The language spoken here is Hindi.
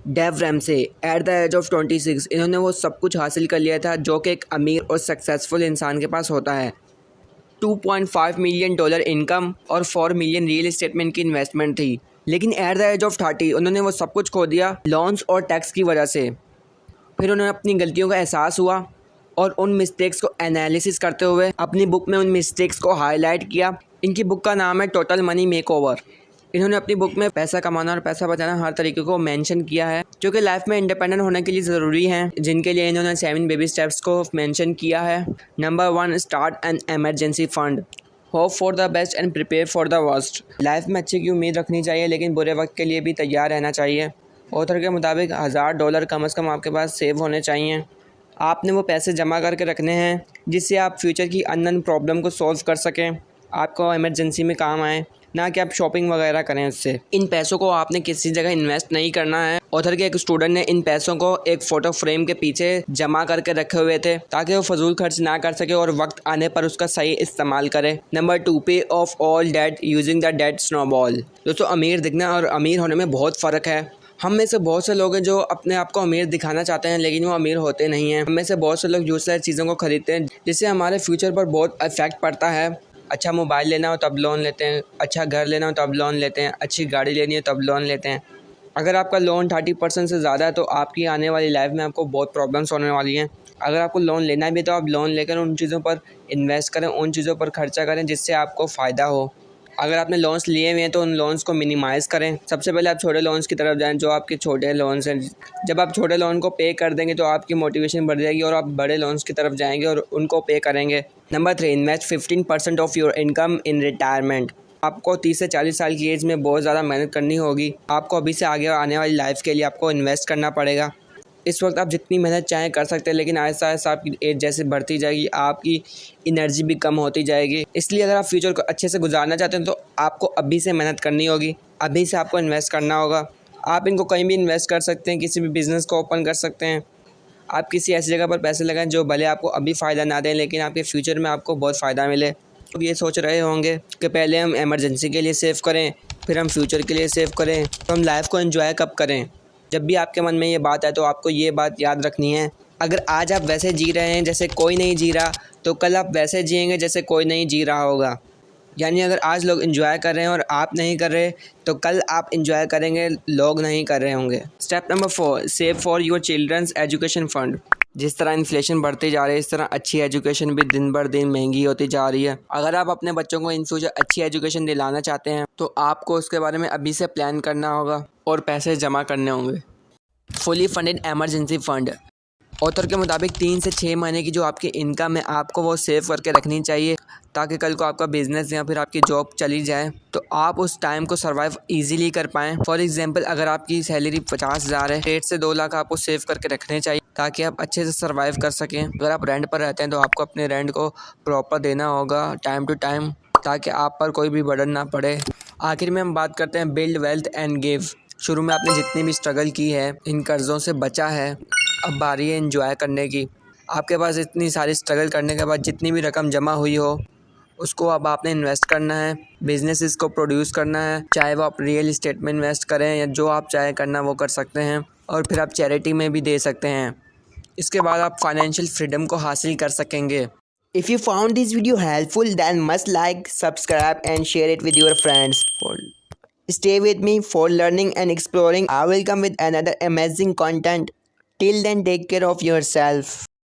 Dave Ramsey at the age of 26 इन्होंने वो सब कुछ हासिल कर लिया था जो कि एक अमीर और सक्सेसफुल इंसान के पास होता है। 2.5 मिलियन डॉलर इनकम और 4 मिलियन रियल एस्टेट में इनकी इन्वेस्टमेंट थी। लेकिन एट द एज ऑफ 30 उन्होंने वो सब कुछ खो दिया लोन्स और टैक्स की वजह से। फिर उन्हें अपनी गलतियों का एहसास हुआ और उन मिस्टेक्स को एनालिसिस करते हुए अपनी बुक में उन मिस्टेक्स को हाईलाइट किया। इनकी बुक का नाम है टोटल मनी मेकओवर। इन्होंने अपनी बुक में पैसा कमाना और पैसा बचाना हर तरीके को मेंशन किया है जो कि लाइफ में इंडिपेंडेंट होने के लिए ज़रूरी हैं, जिनके लिए इन्होंने 7 बेबी स्टेप्स को मेंशन किया है। Number 1, start an emergency fund. Hope for the best and prepare for the worst. Life में अच्छे की उम्मीद रखनी चाहिए लेकिन बुरे वक्त के लिए भी तैयार रहना चाहिए। ऑथर के मुताबिक $1000 कम से कम आपके पास सेव होने चाहिए। आपने वो पैसे जमा करके रखने हैं जिससे आप फ्यूचर की अननोन प्रॉब्लम को सॉल्व कर सकें, आपको इमरजेंसी में काम आए, ना कि आप शॉपिंग वगैरह करें उससे। इन पैसों को आपने किसी जगह इन्वेस्ट नहीं करना है। ऑथर के एक स्टूडेंट ने इन पैसों को एक फ़ोटो फ्रेम के पीछे जमा करके रखे हुए थे ताकि वो फजूल खर्च ना कर सके और वक्त आने पर उसका सही इस्तेमाल करे। Number 2, pay off all debt using the debt snowball. दोस्तों, अमीर दिखना और अमीर होने में बहुत फ़र्क है। हम में से बहुत से लोग हैं जो अपने आप को अमीर दिखाना चाहते हैं लेकिन वो अमीर होते नहीं हैं। हम में से बहुत से लोग यूजलेस चीज़ों को खरीदते हैं जिससे हमारे फ्यूचर पर बहुत इफेक्ट पड़ता है। अच्छा मोबाइल लेना हो तब लोन लेते हैं, अच्छा घर लेना हो तब लोन लेते हैं, अच्छी गाड़ी लेनी हो तब लोन लेते हैं। अगर आपका लोन 30% से ज़्यादा है तो आपकी आने वाली लाइफ में आपको बहुत प्रॉब्लम्स होने वाली हैं। अगर आपको लोन लेना भी तो आप लोन लेकर उन चीज़ों पर इन्वेस्ट करें, उन चीज़ों पर खर्चा करें जिससे आपको फ़ायदा हो। अगर आपने लोन्स लिए हुए हैं तो उन लोन्स को मिनिमाइज़ करें। सबसे पहले आप छोटे लोन्स की तरफ जाएं जो आपके छोटे लोन्स हैं। जब आप छोटे लोन को पे कर देंगे तो आपकी मोटिवेशन बढ़ जाएगी और आप बड़े लोन्स की तरफ जाएंगे और उनको पे करेंगे। Number 3, invest 15% of your income in retirement. आपको 30 से 40 साल की एज में बहुत ज़्यादा मेहनत करनी होगी। आपको अभी से आगे आने वाली लाइफ के लिए आपको इन्वेस्ट करना पड़ेगा। इस वक्त आप जितनी मेहनत चाहें कर सकते हैं लेकिन आहिस्ता आहिस्ता आपकी एज जैसे बढ़ती जाएगी आपकी एनर्जी भी कम होती जाएगी। इसलिए अगर आप फ्यूचर को अच्छे से गुजारना चाहते हैं तो आपको अभी से मेहनत करनी होगी, अभी से आपको इन्वेस्ट करना होगा। आप इनको कहीं भी इन्वेस्ट कर सकते हैं, किसी भी बिज़नेस को ओपन कर सकते हैं। आप किसी ऐसी जगह पर पैसे लगाएं जो भले आपको अभी फ़ायदा ना दें लेकिन आपके फ्यूचर में आपको बहुत फ़ायदा मिले। तो ये सोच रहे होंगे कि पहले हम इमरजेंसी के लिए सेव करें, फिर हम फ्यूचर के लिए सेव करें, तो हम लाइफ को एंजॉय कब करें। जब भी आपके मन में ये बात है तो आपको ये बात याद रखनी है, अगर आज आप वैसे जी रहे हैं जैसे कोई नहीं जी रहा तो कल आप वैसे जिएंगे जैसे कोई नहीं जी रहा होगा। यानी अगर आज लोग एंजॉय कर रहे हैं और आप नहीं कर रहे तो कल आप एंजॉय करेंगे, लोग नहीं कर रहे होंगे। Step number 4, save for your children's education fund. जिस तरह इन्फ्लेशन बढ़ती जा रही है इस तरह अच्छी एजुकेशन भी दिन बर दिन महंगी होती जा रही है। अगर आप अपने बच्चों को इन फ्यूचर अच्छी एजुकेशन दिलाना चाहते हैं तो आपको उसके बारे में अभी से प्लान करना होगा और पैसे जमा करने होंगे। Fully funded emergency fund. Author के मुताबिक 3 से 6 महीने की जो आपकी इनकम है आपको वो सेव करके रखनी चाहिए ताकि कल को आपका बिजनेस या फिर आपकी जॉब चली जाए तो आप उस टाइम को सर्वाइव इजीली कर पाएँ। फॉर एग्जांपल, अगर आपकी सैलरी 50,000 है, 1.5 से 2 लाख आपको सेव करके रखने चाहिए ताकि आप अच्छे से सर्वाइव कर सकें। अगर आप रेंट पर रहते हैं तो आपको अपने रेंट को प्रॉपर देना होगा टाइम टू टाइम ताकि आप पर कोई भी बर्डन ना पड़े। आखिर में हम बात करते हैं बिल्ड वेल्थ एंड गिव। शुरू में आपने जितनी भी स्ट्रगल की है, इन कर्ज़ों से बचा है, अब बारी है एंजॉय करने की। आपके पास इतनी सारी स्ट्रगल करने के बाद जितनी भी रकम जमा हुई हो उसको अब आपने इन्वेस्ट करना है, बिजनेसेस को प्रोड्यूस करना है, चाहे वो आप रियल इस्टेट में इन्वेस्ट करें या जो आप चाहे करना वो कर सकते हैं और फिर आप चैरिटी में भी दे सकते हैं। इसके बाद आप फाइनेंशियल फ्रीडम को हासिल कर सकेंगे। If you found this video helpful, then must like, subscribe and share it with your friends. Stay with me for learning and exploring. I will come with another amazing content. Till then, take care of yourself.